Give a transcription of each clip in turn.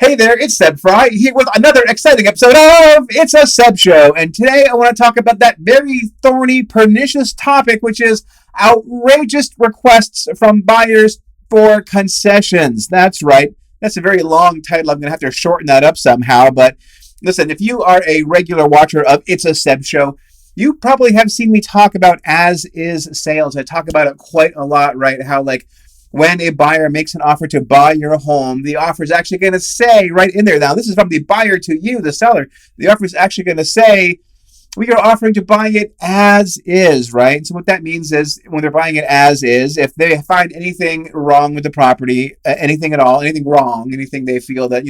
Hey there, it's Seb Frey here with another exciting episode of It's a Seb Show. And today I want to talk about that very thorny, pernicious topic, which is outrageous requests from buyers for concessions. That's right. That's a very long title. I'm going to have to shorten that up somehow. But listen, if you are a regular watcher of It's a Seb Show, you probably have seen me talk about as-is sales. I talk about it quite a lot, right? How when a buyer makes an offer to buy your home, the offer is actually going to say right in there. Now, this is from the buyer to you, the seller. The offer is actually going to say, we are offering to buy it as is, right? So what that means is when they're buying it as is, if they find anything wrong with the property, anything at all, anything wrong, anything they feel that,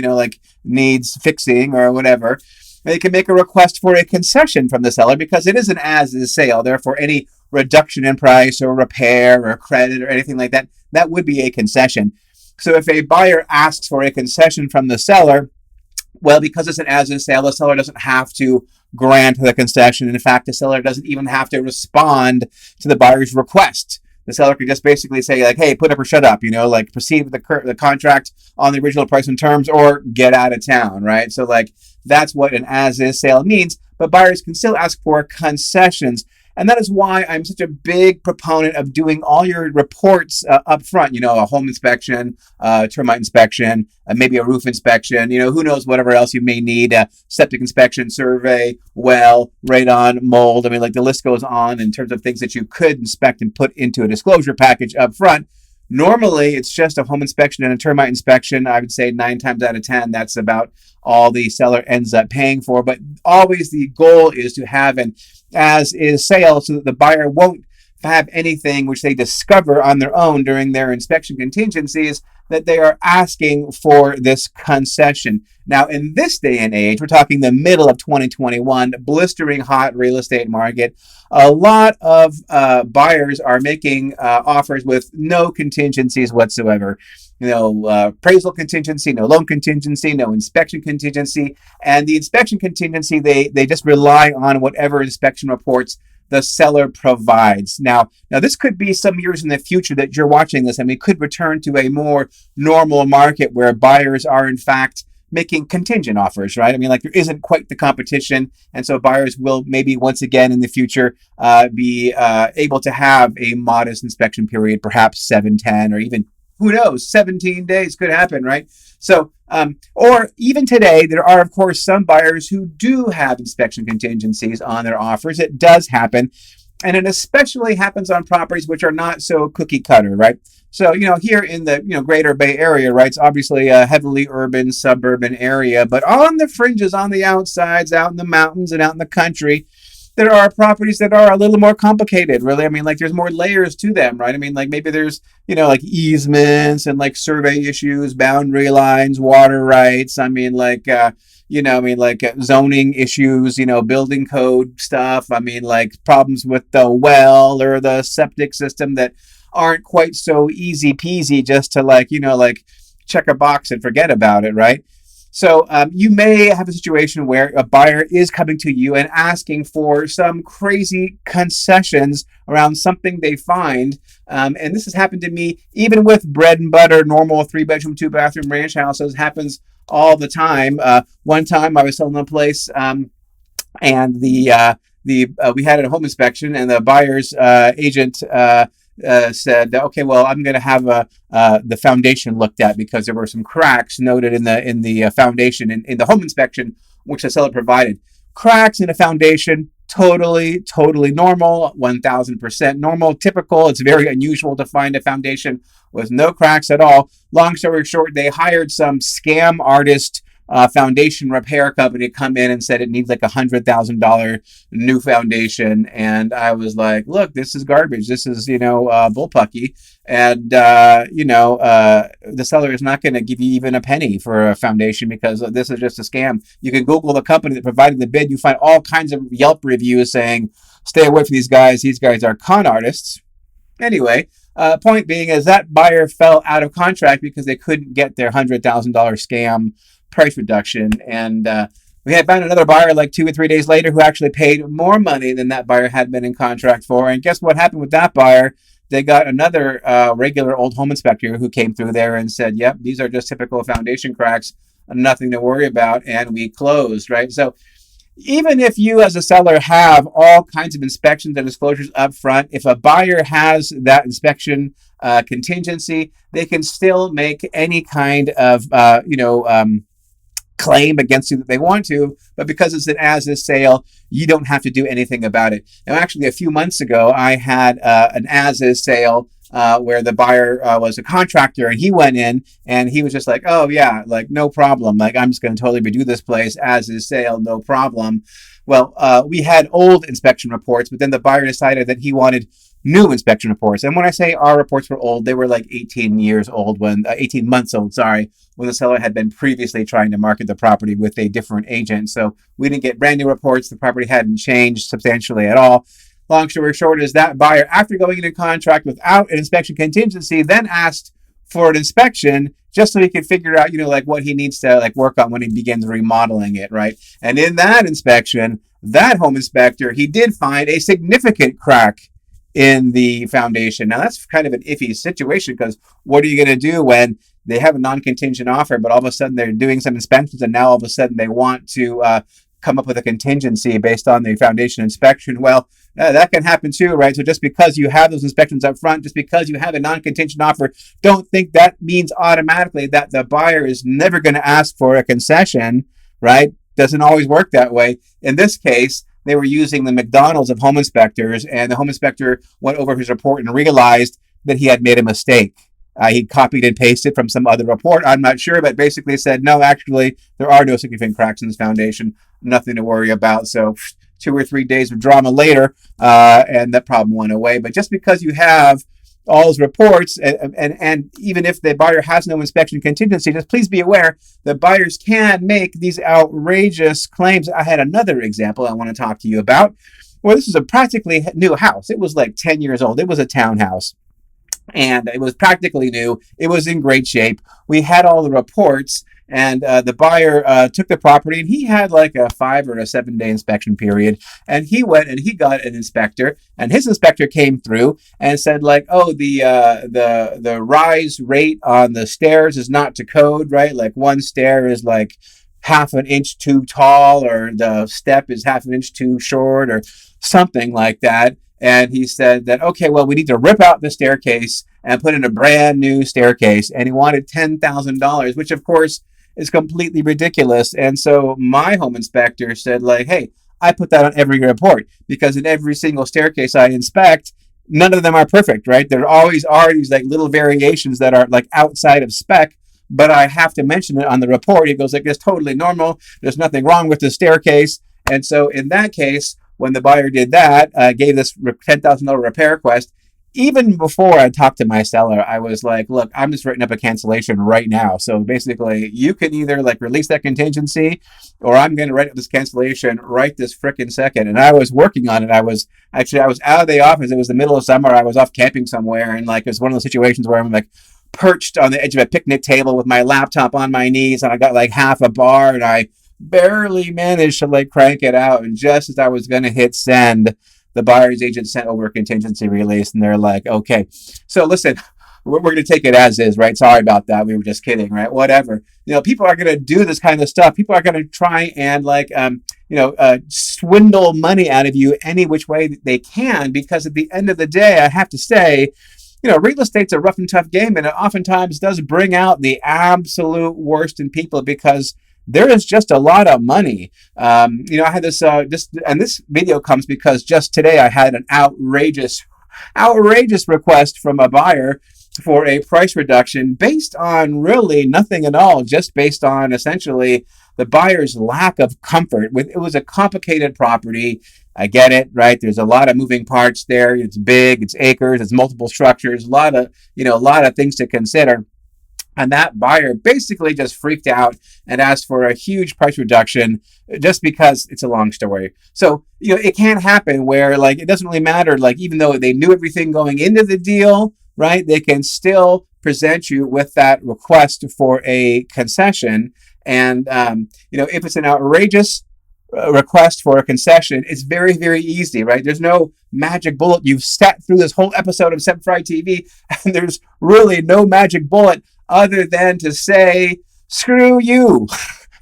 needs fixing or whatever, they can make a request for a concession from the seller because it is an as-is sale. Therefore, any reduction in price or repair or credit or anything like that, that would be a concession. So if a buyer asks for a concession from the seller, well, because it's an as-is sale, the seller doesn't have to grant the concession. In fact, the seller doesn't even have to respond to the buyer's request. The seller could just basically say, hey, put up or shut up, proceed with the contract on the original price and terms or get out of town, right? So, that's what an as-is sale means, but buyers can still ask for concessions. And that is why I'm such a big proponent of doing all your reports up front, a home inspection, termite inspection, maybe a roof inspection, who knows, whatever else you may need, septic inspection, survey, well, radon, mold. The list goes on in terms of things that you could inspect and put into a disclosure package up front. Normally, it's just a home inspection and a termite inspection. I would say 9 times out of 10, that's about all the seller ends up paying for. But always the goal is to have an as-is sale so that the buyer won't have anything which they discover on their own during their inspection contingencies that they are asking for this concession. Now, in this day and age, we're talking the middle of 2021, blistering hot real estate market, a lot of buyers are making offers with no contingencies whatsoever. Appraisal contingency, no loan contingency, no inspection contingency. And the inspection contingency, they just rely on whatever inspection reports the seller provides. Now this could be some years in the future that you're watching this, and we could return to a more normal market where buyers are in fact making contingent offers, right? There isn't quite the competition, and so buyers will maybe once again in the future be able to have a modest inspection period, perhaps 7, 10, or even, who knows, 17 days could happen, right? So, or even today, there are, of course, some buyers who do have inspection contingencies on their offers. It does happen. And it especially happens on properties which are not so cookie cutter, right? So, here in the, greater Bay Area, right, it's obviously a heavily urban, suburban area, but on the fringes, on the outsides, out in the mountains and out in the country, there are properties that are a little more complicated, really. There's more layers to them, right? Maybe there's, easements and survey issues, boundary lines, water rights. Zoning issues, building code stuff. Problems with the well or the septic system that aren't quite so easy peasy just to check a box and forget about it, right? So you may have a situation where a buyer is coming to you and asking for some crazy concessions around something they find. And this has happened to me even with bread and butter, normal 3-bedroom, 2-bathroom ranch houses. Happens all the time. One time I was selling a place and we had a home inspection, and the buyer's agent said, okay, well, I'm going to have the foundation looked at because there were some cracks noted in the foundation in the home inspection, which the seller provided. Cracks in a foundation, totally normal, 1000% normal, typical. It's very unusual to find a foundation with no cracks at all. Long story short, they hired some scam artist foundation repair company to come in and said it needs $100,000 new foundation. And I was like, look, this is garbage. This is, bullpucky. And, the seller is not going to give you even a penny for a foundation because this is just a scam. You can Google the company that provided the bid. You find all kinds of Yelp reviews saying, stay away from these guys. These guys are con artists. Anyway, point being is that buyer fell out of contract because they couldn't get their $100,000 scam price reduction. And we had found another buyer 2 or 3 days later who actually paid more money than that buyer had been in contract for. And guess what happened with that buyer? They got another regular old home inspector who came through there and said, yep, these are just typical foundation cracks. nothing to worry about, and we closed, right? So even if you as a seller have all kinds of inspections and disclosures up front, if a buyer has that inspection contingency, they can still make any kind of claim against you that they want to, but because it's an as-is sale, you don't have to do anything about it. Now, actually, a few months ago, I had an as-is sale where the buyer was a contractor, and he went in and he was just like, oh yeah, like no problem. Like, I'm just going to totally redo this place as is sale, no problem. Well, we had old inspection reports, but then the buyer decided that he wanted new inspection reports. And when I say our reports were old, they were like 18 months old, when the seller had been previously trying to market the property with a different agent. So we didn't get brand new reports. The property hadn't changed substantially at all. Long story short is that buyer, after going into contract without an inspection contingency, then asked for an inspection just so he could figure out, what he needs to work on when he begins remodeling it, right? And in that inspection, that home inspector, he did find a significant crack in the foundation. Now, that's kind of an iffy situation, because what are you going to do when they have a non-contingent offer, but all of a sudden they're doing some inspections, and now all of a sudden they want to come up with a contingency based on the foundation inspection? Well, that can happen too, right? So just because you have those inspections up front, just because you have a non-contingent offer, don't think that means automatically that the buyer is never going to ask for a concession, right? Doesn't always work that way. In this case, they were using the McDonald's of home inspectors, and the home inspector went over his report and realized that he had made a mistake. He copied and pasted from some other report, I'm not sure, but basically said, no, actually, there are no significant cracks in this foundation, nothing to worry about. So 2 or 3 days of drama later, and that problem went away. But just because you have all those reports, and even if the buyer has no inspection contingency, just please be aware that buyers can make these outrageous claims. I had another example I want to talk to you about. Well, this was a practically new house. It was like 10 years old. It was a townhouse, and it was practically new. It was in great shape. We had all the reports, and the buyer took the property, and he had like a 5 or a 7 day inspection period. And he went and he got an inspector, and his inspector came through and said the rise rate on the stairs is not to code, right? Like one stair is like half an inch too tall, or the step is half an inch too short, or something like that. And he said that, okay, well, we need to rip out the staircase and put in a brand new staircase. And he wanted $10,000, which of course is completely ridiculous. And so my home inspector said, hey, I put that on every report, because in every single staircase I inspect, none of them are perfect, right? There always are these little variations that are outside of spec, but I have to mention it on the report. He goes it's totally normal. There's nothing wrong with the staircase. And so in that case, when the buyer did that, gave this $10,000 repair request, even before I talked to my seller, I was like, look, I'm just writing up a cancellation right now. So basically, you can either release that contingency, or I'm going to write up this cancellation right this frickin' second. And I was working on it. I was out of the office. It was the middle of summer. I was off camping somewhere. And it was one of those situations where I'm perched on the edge of a picnic table with my laptop on my knees. And I got half a bar, and I barely managed to crank it out. And just as I was going to hit send, the buyer's agent sent over a contingency release, and they're like, okay, so listen, we're going to take it as is, right? Sorry about that. We were just kidding, right? Whatever. People are going to do this kind of stuff. People are going to try and swindle money out of you any which way they can, because at the end of the day, I have to say, real estate's a rough and tough game, and it oftentimes does bring out the absolute worst in people, because there is just a lot of money. I had this, and this video comes because just today I had an outrageous request from a buyer for a price reduction based on really nothing at all, just based on essentially the buyer's lack of comfort. It was a complicated property. I get it, right? There's a lot of moving parts there. It's big, it's acres, it's multiple structures, a lot of things to consider. And that buyer basically just freaked out and asked for a huge price reduction just because it's a long story. So, it can't happen where it doesn't really matter. Even though they knew everything going into the deal, right? They can still present you with that request for a concession. And, if it's an outrageous request for a concession, it's very, very easy, right? There's no magic bullet. You've sat through this whole episode of Seb Frey TV, and there's really no magic bullet other than to say, Screw you.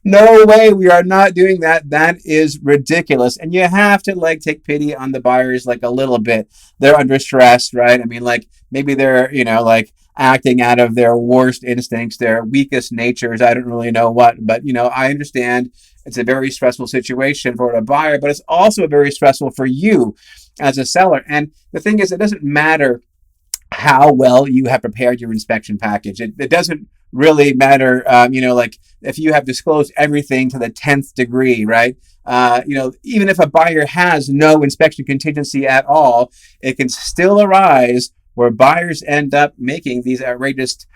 No way, we are not doing that. That is ridiculous. And you have to like take pity on the buyers like a little bit. They're under stress, right? I mean, like maybe they're, like acting out of their worst instincts, their weakest natures. I don't really know what, but I understand it's a very stressful situation for a buyer, but it's also very stressful for you as a seller. And the thing is, it doesn't matter how well you have prepared your inspection package. It doesn't really matter, like if you have disclosed everything to the 10th degree, right? Even if a buyer has no inspection contingency at all, it can still arise where buyers end up making these outrageous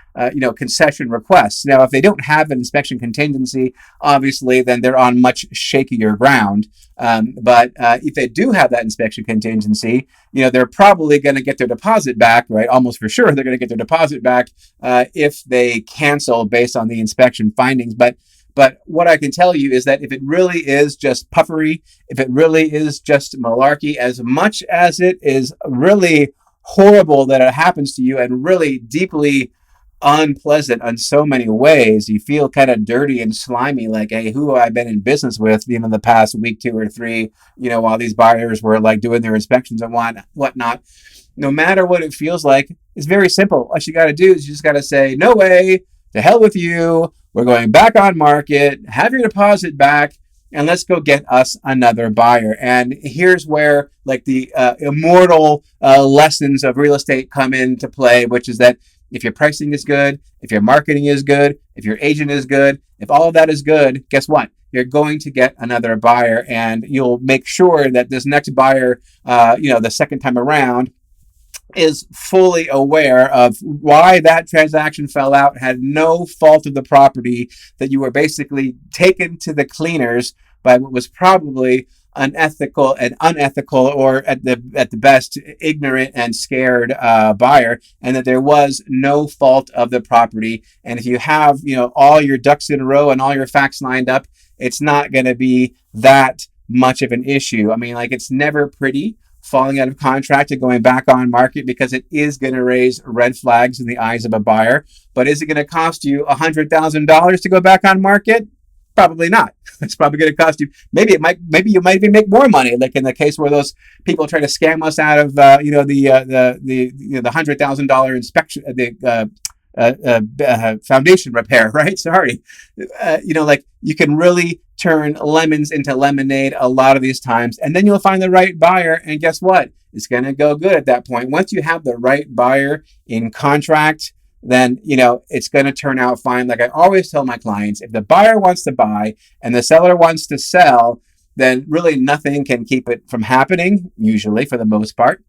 concession requests. Now, if they don't have an inspection contingency, obviously, then they're on much shakier ground. But if they do have that inspection contingency, they're probably going to get their deposit back, right? Almost for sure, they're going to get their deposit back if they cancel based on the inspection findings. But what I can tell you is that if it really is just puffery, if it really is just malarkey, as much as it is really horrible that it happens to you and really deeply unpleasant in so many ways, you feel kind of dirty and slimy, like, hey, who have I been in business with the past week, 2 or 3, while these buyers were like doing their inspections and whatnot. No matter what it feels like, it's very simple. All you got to do is you just got to say, no way, to hell with you, we're going back on market, have your deposit back, and let's go get us another buyer. And here's where like the immortal lessons of real estate come into play, which is that if your pricing is good, if your marketing is good, if your agent is good, if all of that is good, guess what? You're going to get another buyer, and you'll make sure that this next buyer, the second time around, is fully aware of why that transaction fell out, had no fault of the property, that you were basically taken to the cleaners by what was probably unethical, or at the best, ignorant and scared buyer, and that there was no fault of the property. And if you have, all your ducks in a row and all your facts lined up, it's not going to be that much of an issue. I mean, like, it's never pretty falling out of contract and going back on market, because it is going to raise red flags in the eyes of a buyer. But is it going to cost you $100,000 to go back on market? Probably not. It's probably going to cost you. Maybe you might even make more money, like in the case where those people try to scam us out of the $100,000 inspection, foundation repair, right? Sorry, like you can really turn lemons into lemonade a lot of these times, and then you'll find the right buyer, and guess what? It's going to go good at that point. Once you have the right buyer in contract, then it's going to turn out fine. Like I always tell my clients, if the buyer wants to buy and the seller wants to sell, then really nothing can keep it from happening, usually, for the most part.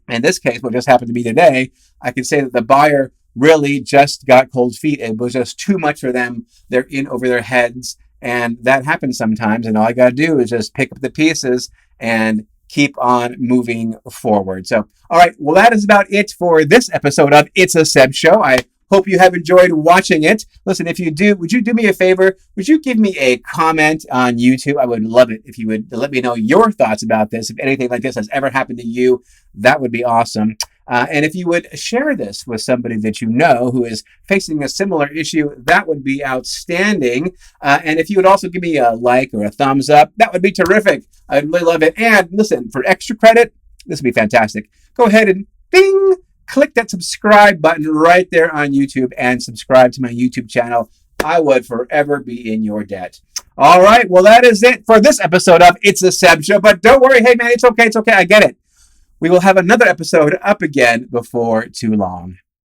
In this case, what just happened to me today, I can say that the buyer really just got cold feet. It was just too much for them. They're in over their heads. And that happens sometimes. And all I got to do is just pick up the pieces and keep on moving forward. So, all right. Well, that is about it for this episode of It's a Seb Show. I hope you have enjoyed watching it. Listen, if you do, would you do me a favor? Would you give me a comment on YouTube? I would love it if you would let me know your thoughts about this. If anything like this has ever happened to you, that would be awesome. And if you would share this with somebody that you know who is facing a similar issue, that would be outstanding. And if you would also give me a like or a thumbs up, that would be terrific. I'd really love it. And listen, for extra credit, this would be fantastic. Go ahead and bing, click that subscribe button right there on YouTube and subscribe to my YouTube channel. I would forever be in your debt. All right. Well, that is it for this episode of It's a Seb Show. But don't worry. Hey, man, it's okay. It's okay. I get it. We will have another episode up again before too long.